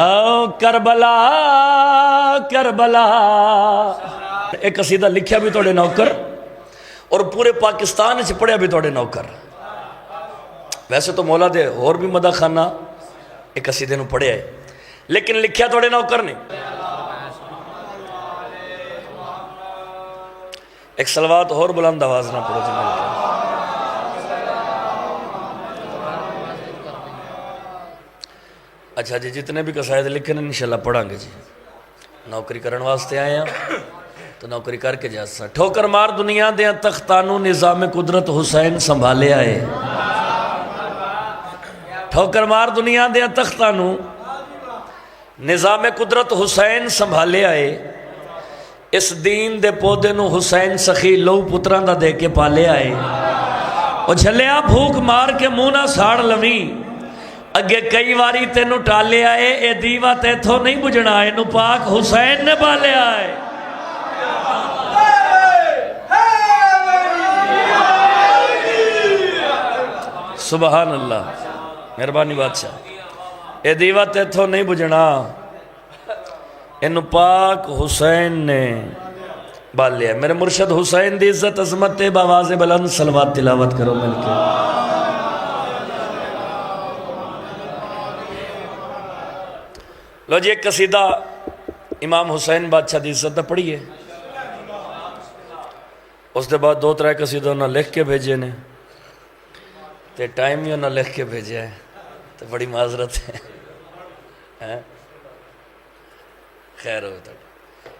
او کربلا کربلا ایک قصیدہ لکھیا بھی توڑے نوکر اور پورے پاکستان سے پڑھیا بھی توڑے نوکر. ویسے تو مولا دے اور بھی مدہ خانہ ایک قصیدے نو پڑھیا ہے لیکن لکھیا توڑے نوکر نہیں. ایک صلوات اور بلند آواز نہ پڑھو جی مل کے. اچھا جی جتنے بھی قصائد لکھے ہیں انشاءاللہ پڑھاں گے جی. نوکری کرن واسطے آئے ہیں تو نوکری کر کے جاسا. ٹھوکر مار دنیا دے تختانو نظام قدرت حسین سنبھالے آئے. ٹھوکر مار دنیا دے تختانو نظام قدرت حسین سنبھالے آئے. اس دین دے پودے نو حسین سخی لو پتران دا دے کے پالے آئے. او جھلیا بھوک مار کے مونا ساڑ لویں اگے کئی واری تینو ٹالے آئے. اے دیوہ تے تھو نہیں بجھنا آئے نو پاک حسین نے بالے آئے. سبحان اللہ مہربانی بادشاہ. اے دیوہ تے تھو نہیں بجھنا انو پاک حسین نے بالے آئے. میرے مرشد حسین دی عزت عظمت تے باواز بلند صلوات تلاوت کرو مل کے. لو جی ایک قصیدہ امام حسین بادشاہ دی عزت پڑھی ہے. اس دے بعد دو ترائے قصیدہ انہوں نے لکھ کے بھیجے نے تے ٹائم ہی انہوں نے لکھ کے بھیجے ہے تو بڑی معذرت ہے. خیر ہو تو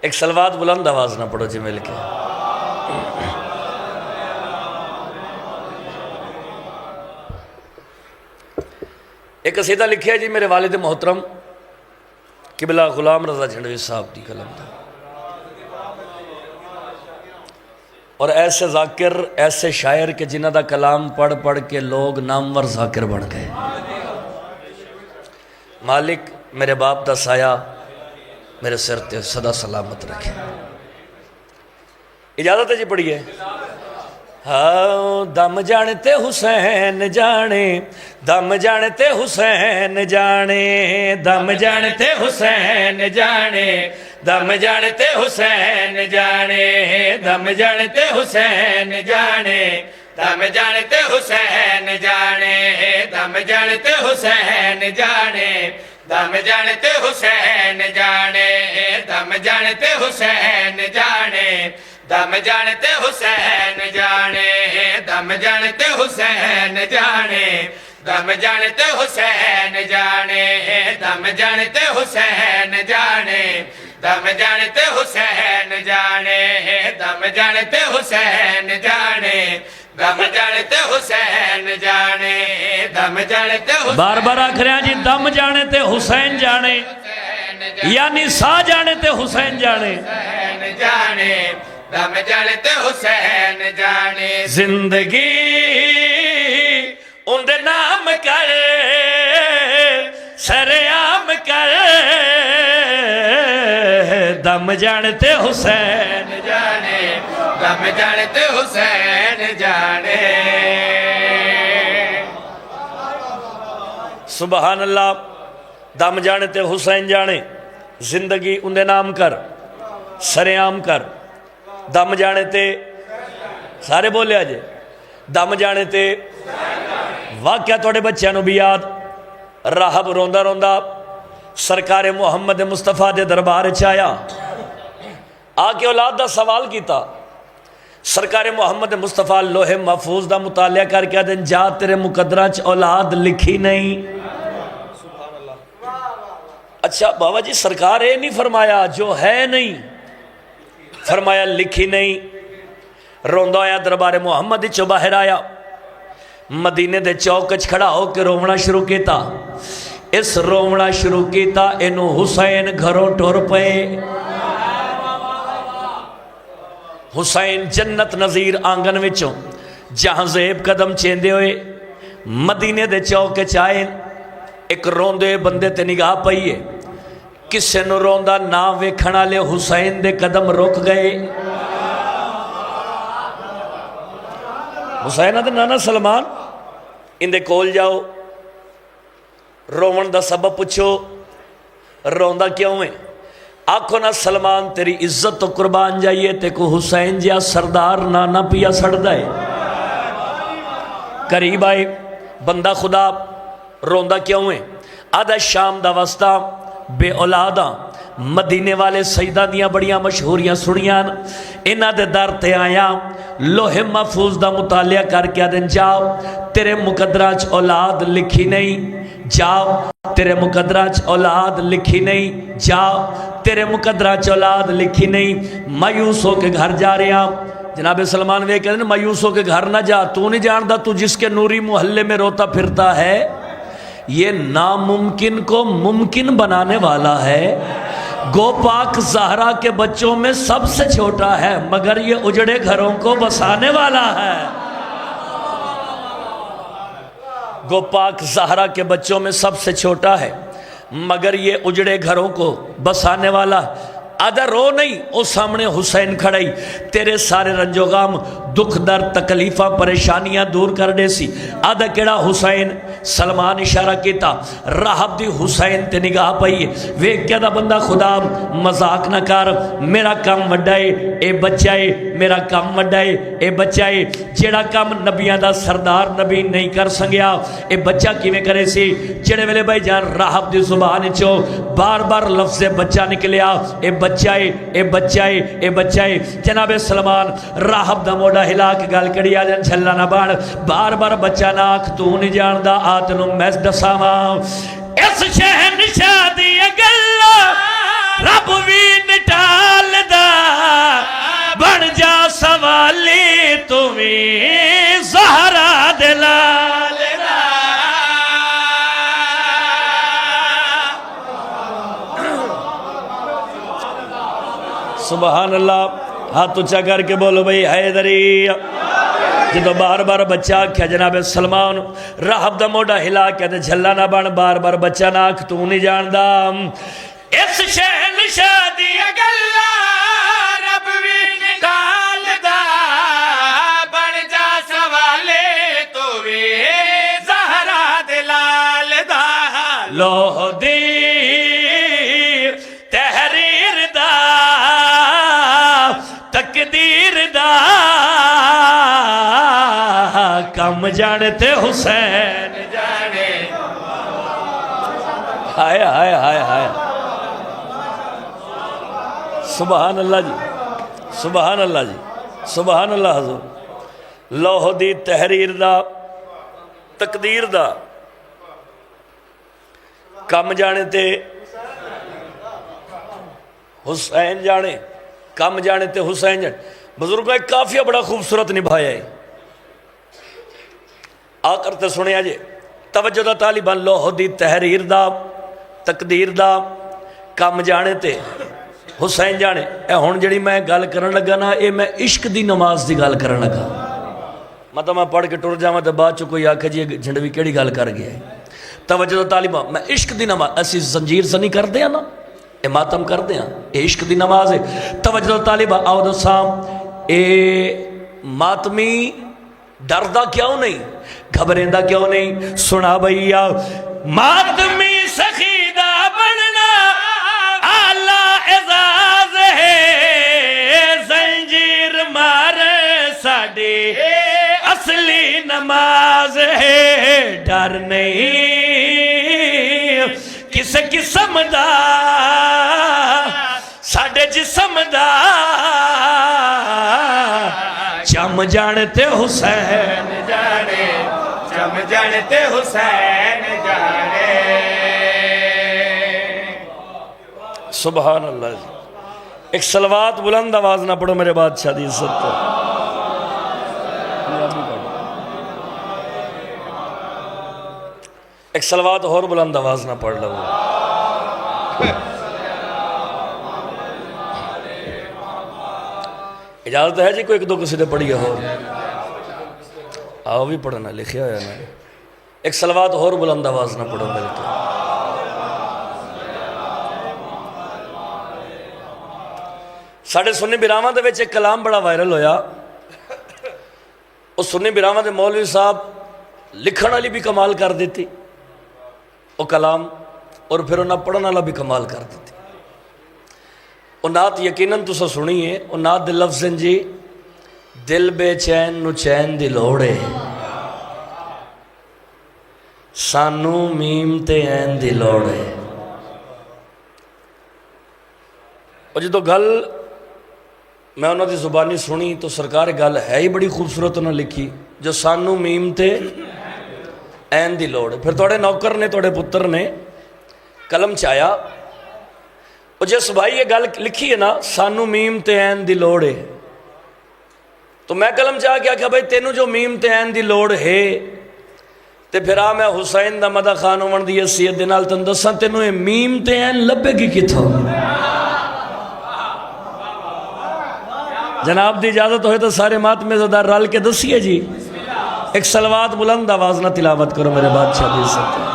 ایک صلوات بلند آواز نہ پڑھو جی مل کے. ایک قصیدہ لکھیا جی میرے والد محترم قبلہ غلام رضا جھنڈوی صاحب دی کلم دا. اور ایسے ذاکر ایسے شاعر کے جنہ دا کلام پڑھ پڑھ کے لوگ نامور ذاکر بڑھ گئے. مالک میرے باپ دا سایہ میرے سر تے صدا سلامت رکھے. اجازت ہے جی پڑھیے. ہاں دم جانتے حسین جانے دم جانتے حسین جانے دم جانتے حسین جانے دم جانتے حسین جانے دم جانتے حسین جانے دم جانتے حسین جانے دم جانتے حسین جانے دم جانتے حسین جانے دم جانتے حسین جانے دم جانتے حسین جانے دم جانتے حسین جانے دم جانتے حسین جانے دم جانتے حسین جانے دم جانتے حسین جانے دم جانتے حسین جانے دم جانتے حسین جانے دم جانتے حسین. بار بار آکھ رہے ہیں جی دم جانے تے حسین جانے یعنی سا جانے تے حسین جانے جانے دم جانتے حسین جانے. زندگی اندے نام کر سر عام کر دم جانتے حسین جانے دم جانتے حسین جانے. سبحان اللہ. دم جانتے حسین جانے زندگی اندے نام کر سر عام کر دم جانے تے سارے بولے آجے دم جانے تے. واقعہ توڑے بچیاں نو بھی یاد. راہب روندہ روندہ سرکار محمد مصطفیٰ دے دربار چایا آکے اولاد دا سوال کیتا. سرکار محمد مصطفیٰ لوح محفوظ دا مطالعہ کر کے دن جا تیرے مقدرہ چ اولاد لکھی نہیں. اچھا بابا جی سرکار اے نہیں فرمایا جو ہے نہیں فرمایا لکھی نہیں. روندہ آیا دربار محمد چو باہر آیا مدینے دے چوکچ کھڑا ہو کے رومنا شروع کیتا. اس رومنا شروع کیتا انو حسین گھروں ٹور پے. حسین جنت نظیر آنگن وچوں جہاں زیب قدم چیندے ہوئے مدینے دے چوکچ آئے. ایک روندے بندے تے نگاہ پئیے کسے نو روندہ نا ویکھنا لے حسین دے قدم رک گئے. حسین دے نانا سلمان اندے کول جاؤ رومن دا سبب پچھو روندا کیوں ہے؟ آکھو نا سلمان تیری عزت تو قربان جائیے تے کو حسین جیا سردار نانا پیا سڑدا ہے۔ قریب آئے بندہ خدا روندا کیوں ہے؟ آدھا شام دا وسطہ بے اولاداں مدینے والے سیدہ دیاں بڑیاں مشہوریاں سنیاں انہاں دے در تے آیا لوح محفوظ دا مطالعہ کر کے آدھن جاؤ تیرے مقدراج اولاد لکھی نہیں، جاؤ تیرے مقدراج اولاد لکھی نہیں، جاؤ تیرے مقدراج اولاد لکھی نہیں۔ مایوس ہو کے گھر جا رہے ہیں، جناب سلمان وہ کہتے ہیں مایوس ہو کے گھر نہ جا، تو نہیں جانتا تو جس کے نوری محلے میں روتا پھرتا ہے یہ ناممکن کو ممکن بنانے والا ہے۔ گو پاک زہرا کے بچوں میں سب سے چھوٹا ہے مگر یہ اجڑے گھروں کو بسانے والا ہے۔ گو پاک زہرا کے بچوں میں سب سے چھوٹا ہے مگر یہ اجڑے گھروں کو بسانے والا ہے۔ آدھا رو نہیں، او سامنے حسین کھڑائی تیرے سارے رنج و غم دکھ در تکلیفہ پریشانیاں دور کر دے سی۔ آدھا کیڑا حسین؟ سلمان اشارہ کیتا راہب دی حسین تے نگاہ پئی ویک کیا دا بندہ خدا مذاق نہ کر، میرا کام وڈائے اے بچائے، میرا کام وڈائے اے بچائے، جیڑا کام نبیاں دا سردار نبی نہیں کر سنگیا اے بچہ کیویں کرے سی؟ جڑے ویلے بھائی جان راہب دی زبان چو بار بار لفظ بچہ نکلیا اے بچائے اے بچائے اے بچائے۔ جناب سلمان راہب دا موڑا ہلا کے گل کڑی آ جان چھلا نہ بان بار بار بچہ ناک تو نہیں جاندہ آتنوں میں دساواں اس شہنشاہ دی گلا رب وی نٹال دا بن جا سوالی تمہیں زہرا دلال دا۔ سبحان اللہ، ہاتھ اچھا کر کے بولو بھئی حیدری۔ جدو بار بار بچہ کیا جناب سلمان راہب دا موڑا ہلا کہتے جھلا نہ بن بار بار بچہ ناک تو نہیں جاندہ اس شہنشاہ دی گلا رب وی نکال دا بن جا سوالے تو وی زہرا دلال دا۔ لوہ دی تحریر دا تقدیر دا کم جانتے حسین جانے۔ ہائے ہائے ہائے ہائے، سبحان اللہ جی، سبحان اللہ جی، سبحان اللہ حضور۔ لوہ دی تحریر دا تقدیر دا کم جانے تے حسین جانے، کم جانے تے حسین جانے۔ بزرگوں ایک کافیہ بڑا خوبصورت نبھایا ہے، آ کرتے سنے آجے توجہ دا طالبان۔ لوہ دی تحریر دا تقدیر دا کم جانے تے حسین جانے۔ اے ہون جڑی میں گل کرن لگا نا اے میں عشق دی نماز دی گل کرن لگا، مطلب میں پڑھ کے ٹر جاواں تے بعد چ کوئی آکھے جی جھنڈوی کیڑی گل کر گیا ہے۔ توجہ دا طالبان، میں عشق دی نماز اسی زنجیر سے نہیں کر دیا نا، اے ماتم کر دیا، اے عشق دی نماز ہے۔ توجہ دا طالبان آؤ دو سام اے ماتمی ڈردہ کیوں نہیں، گھبریندہ کیوں نہیں؟ سنا بھئیا ماتمی سخیدہ بننا اعلیٰ اعزاز ہے، زنجیر مار ساڑے اصلی نماز ہے، ڈر نہیں کس قسم دا ساڑے جسم دا چم جانتے حسین جانے، چم جانتے حسین جانے۔ سبحان اللہ جی، ایک صلوات بلند آواز نہ پڑھو میرے بادشاہ دی عزت تو۔ ایک صلوات اور بلند آواز نہ پڑھ لو۔ اجازت ہے جی کوئی ایک دو کسی نے پڑھی ہو؟ آؤ بھی پڑھنا لکھیا ہے نا۔ ایک صلوات اور بلند آواز نہ پڑھو ملتے۔ ساڑھے سنی برامہ دے ویچ ایک کلام بڑا وائرل ہویا، اس سنی برامہ دے مولوی صاحب لکھن والی بھی کمال کر دیتی۔ وہ کلام اور پھر انہیں پڑھنے والا بھی کمال کر دیتی. وہ نعت یقیناً تسا سنی ہے. وہ نعت دے لفظ ہیں جی دل بے چین نو چین دی لوڑے سانو میم تے این دی لوڑے. اور جدو گل میں انہوں دی زبانی سنی تو سرکار گل ہے ہی بڑی خوبصورت انہوں نے لکھی جو سانو میم تے این دی لوڑ. پھر توڑے نوکر نے توڑے پتر نے قلم چایا اور جس بھائی یہ گل لکھی ہے نا سانو میم تے این دی لوڑ ہے تو میں قلم چاہ کیا کہ بھائی تینوں جو میم تے این دی لوڑ ہے تے پھر میں حسین دا مدہ خان عمر دی حیثیت دے نال تن دساں تینوں یہ میم تے این لبے کی کتھوں. جناب دی اجازت ہوئے تو سارے ماتمے زدار رال کے دسیے جی ایک صلوات بلند آواز نہ تلاوت کرو میرے بادشاہ دی سکتے.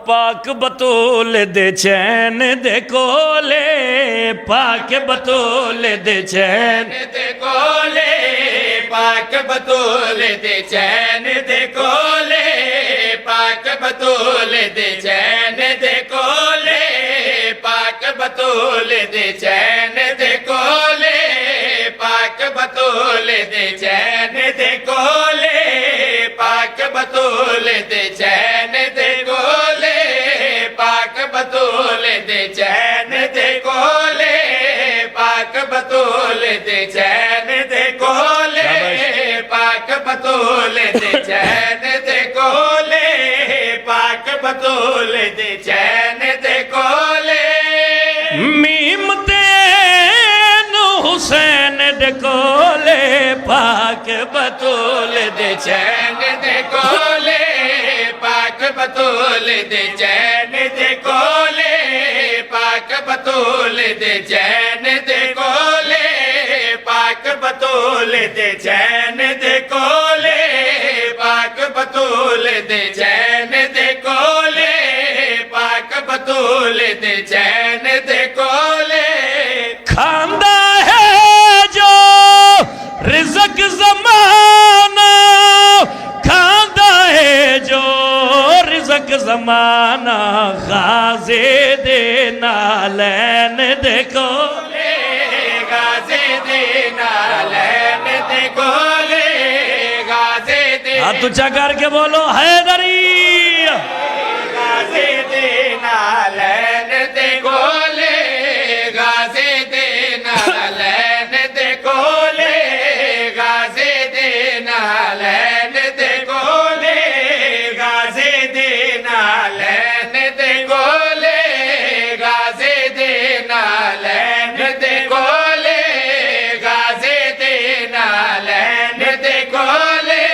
پاک بطول دے چین دے کولے پاک بطول دے چین دے کولے پاک بطول دے چین دے کولے پاک بطول دے چین دے کولے پاک بطول دے چین دے کولے پاک بطول دے چین دے کولے پاک بطول دے چین دے کولے پاک بطول دے چین دے کولے پاک بطول دے چین دے کولے پاک بطول دے چین دے کولے پاک بطول دے چین دے کولے میم تین حسین دے کولے پاک بطول دے چین دے کولے پاک بطول دے چین دے کولے پاک بطول دے چین دے کولے پاک بطول دے چین دے کولے پاک بطول دے چین دے کولے پاک بطول دے چین دے کولے کھاندہ ہے جو رزق زمانہ کھاندہ ہے جو رزق زمانہ غازے دے نالین دے کولے غازے دے نالین دے کولے غازے دے ہاتھ اچھا کر کے بولو حیدری غازے دے نالین دے کولے غازے دے نالین دے کولے غازے دے نالین دے کولے غازے دے نالین دے کولے غازے دے نالین دے کولے غازے دے نالین دے کولے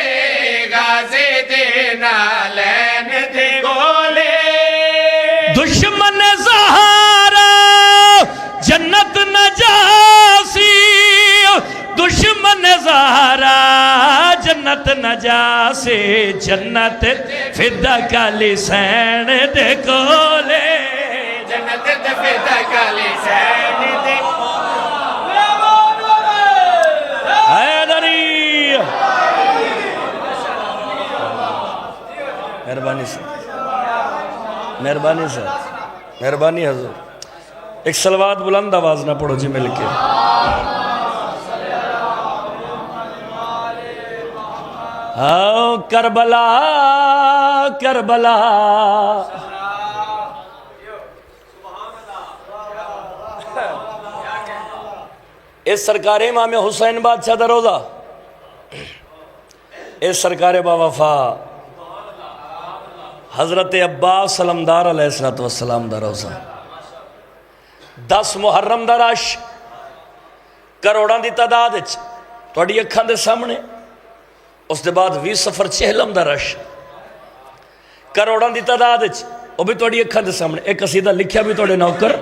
غازے دے نالین دے کولے دشمن زہارا جنت نجاسی دشمن زہارا جنت نجاسی جنت فدہ کالی سین دے کولے جنت فدہ کالی سین دے حیدری مہربانی سے مہربانی سے مہربانی حضور ایک صلوات بلند آواز نہ پڑھو جی مل کے آؤ کربلا کربلا اس سرکار امام حسین بادشاہ دا روزہ اس سرکار با وفا حضرت عباس سلمدار علیہ السلام دا روزہ 10 محرم دا رش کروڑاں دی تعداد تھوڑی اکھاں دے سامنے اس دے بعد 20 سفر چہلم دا رش کروڑاں دی تعداد وہ بھی تھوڑی اکھاں دے سامنے ایک قصیدہ لکھیا بھی تھوڑے نوکر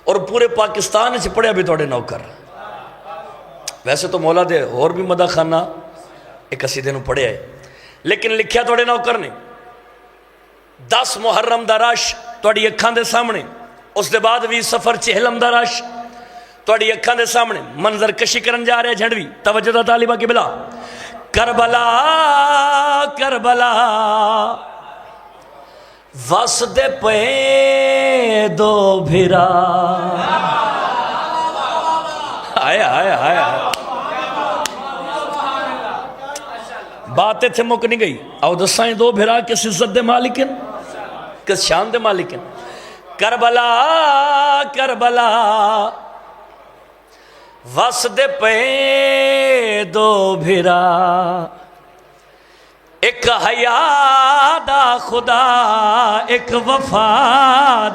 اور پورے پاکستان سے پڑھیا بھی تھوڑے نوکر. ویسے تو مولا دے اور بھی مدہ خانہ ایک قصیدے نو پڑھیا ہے لیکن لکھیا تھوڑے نوکر نے 10 محرم دا رش تھوڑی اکھاں دے سامنے اس دے بعد 20 سفر چہلم دا رش تھوڑی اکھاں دے سامنے منظر کشی کرن جا رہے جھنڈوی توجہ دا طالبہ کی بلا کربلا کربلا وسدے پے دو بھرا آیا آیا آیا باتیں تھے مک نہیں گئی او دسائیں دو بھرا کس عزت دے مالکن کس شان دے مالکن کربلا کربلا وسدے پے دو بھرا ایک حیا دا خدا ایک وفا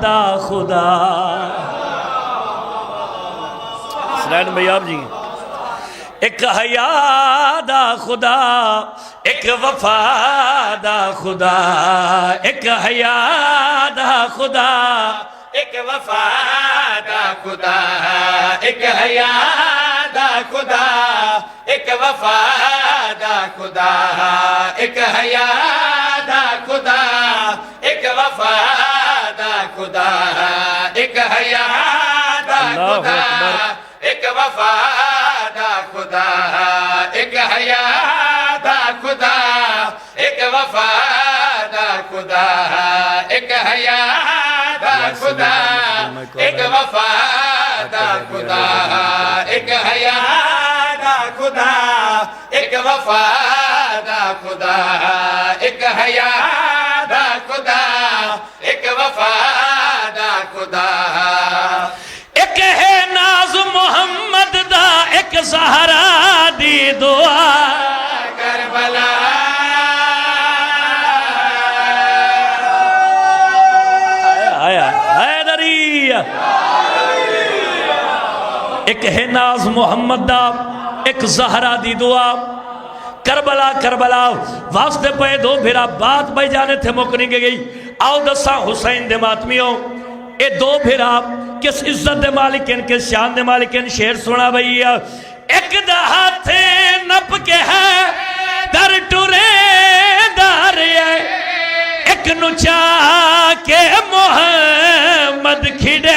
دا خدا سلائن بھائی آپ جی ایک حیا دا خدا ایک وفا دا خدا ایک حیا دا خدا ایک وفا دا خدا ایک حیا دا خدا ایک وفا دا خدا ایک حیا دا خدا ایک وفا دا خدا ایک حیا دا خدا ایک وفا دا خدا ایک حیا دا خدا ایک وفا دا خدا ایک حیا دا خدا ایک وفا دا خدا ایک حیا دا خدا ایک وفا دا خدا ایک حیا دا خدا ایک وفا دا خدا ایک ہے ناز محمد دا ایک زہرا دی دعا کربلا آیا حیدری ایک ہے ناز محمد دا ایک زہرا دی دعا کربلا کربلا واسطے پہ دو بھیرا بات بھائی جانے تھے مکنی کے گئی آؤ دسا حسین دے ماتمیوں اے دو بھیرا کس عزت دے مالکن کس شان دے مالکن شیر سنا بھئیا ایک دا ہاتھ نپ کے ہے در ٹورے دار ایک نچا کے محمد کھڑے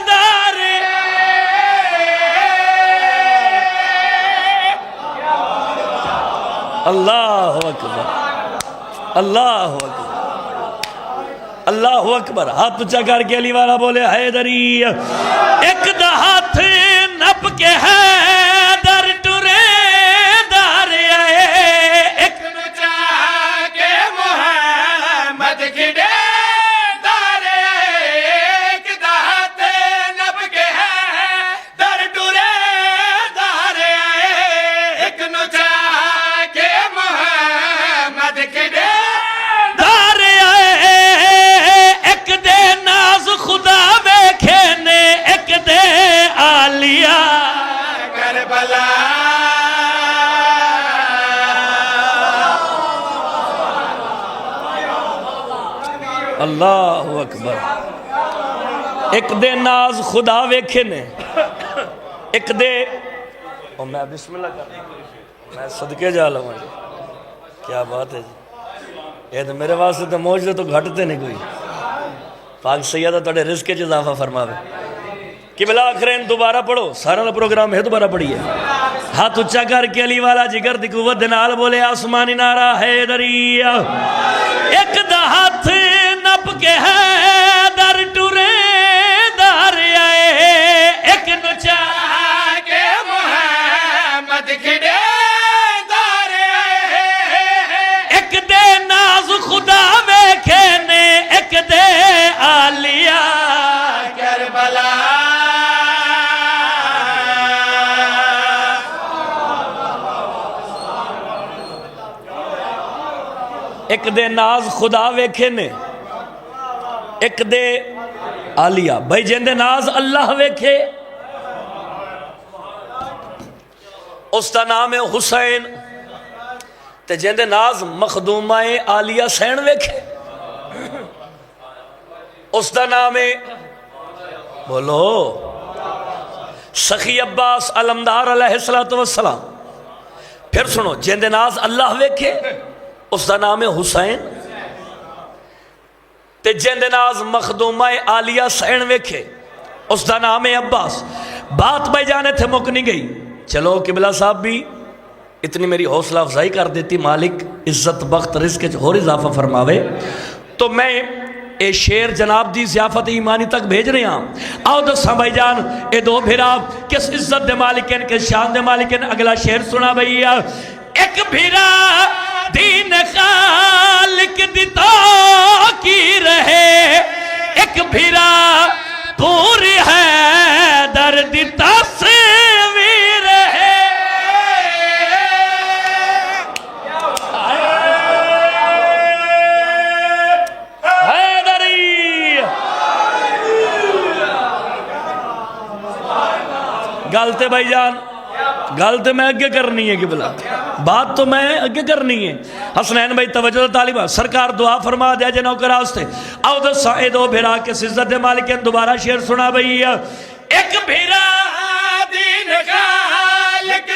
دار اللہ اکبر اللہ اکبر اللہ اکبر ہاتھ اچھا کر کے علی والا بولے حیدری ایک دا ہاتھ نپ کے ہے در ٹورے دار ایک نچا کے محمد کھڑے دار ایک دا ہاتھ نپ کے ہے در ٹورے دار ایک نچا کے محمد کھڑے خدا بیکھے نے ایک دے آلیا کربلا اللہ اکبر ایک دے ناز خدا بیکھے نے ایک دے اور میں بسم اللہ کر میں صدقے جا لوں جی کیا بات ہے جی یہ تو میرے واسطے تو موجود تو گھٹتے نہیں کوئی پاک سیدہ توڑے رزق کے اضافہ فرماوے قبلہ آخرین دوبارہ پڑھو سارا پروگرام ہے دوبارہ پڑھئے ہاتھ اچھا کر کے علی والا جگر دی قوت دنال بولے آسمانی نعرہ حیدری ایک دا ہاتھ نپ کے ہے در ٹورے دار ایک نچا کے محمد کھڑے دار ایک دے ناز خدا بیکھے نے ایک دے آلیا کربلا ایک دے ناز خدا ویکھے نے ایک دے آلیا بھائی جن دے ناز اللہ ویکھے اس کا نام ہے حسین تے جن دے ناز مخدومہ آلیا سین ویکھے اس کا نام ہے بولو سخی عباس علمدار علیہ السلام پھر سنو جن دے ناز اللہ ویکھے اس کا نام ہے حسین تے جن دے ناز مخدومہ آلیہ سین ویکھے اس کا نام ہے عباس بات بھائی جانے تھے مک نہیں گئی چلو قبلہ صاحب بھی اتنی میری حوصلہ افزائی کر دیتی مالک عزت بخت رزق اور اضافہ فرماوے. تو میں اے شیر جناب دی ضیافت ایمانی تک بھیج رہے ہیں. آؤ دساں بھائی جان اے دو بھیرا کس عزت دے مالکین کس شان دے مالکین. اگلا شیر سنا بھئیا. ایک بھیرا دین خالق دیتا کی رہے, ایک بھیرا پوری ہے درد تصویر ہے. گلتے بھائی جان گلتے میں اگے کرنی ہے قبلہ, بات تو میں اگے کرنی ہے. حسنین بھائی توجہ طالبہ سرکار دعا فرما دیا جے نوکر آستے. آؤ دسا اے دو بھیرا کس عزت مالکین دوبارہ شیر سنا بھئی. ایک بھیرا دین خالق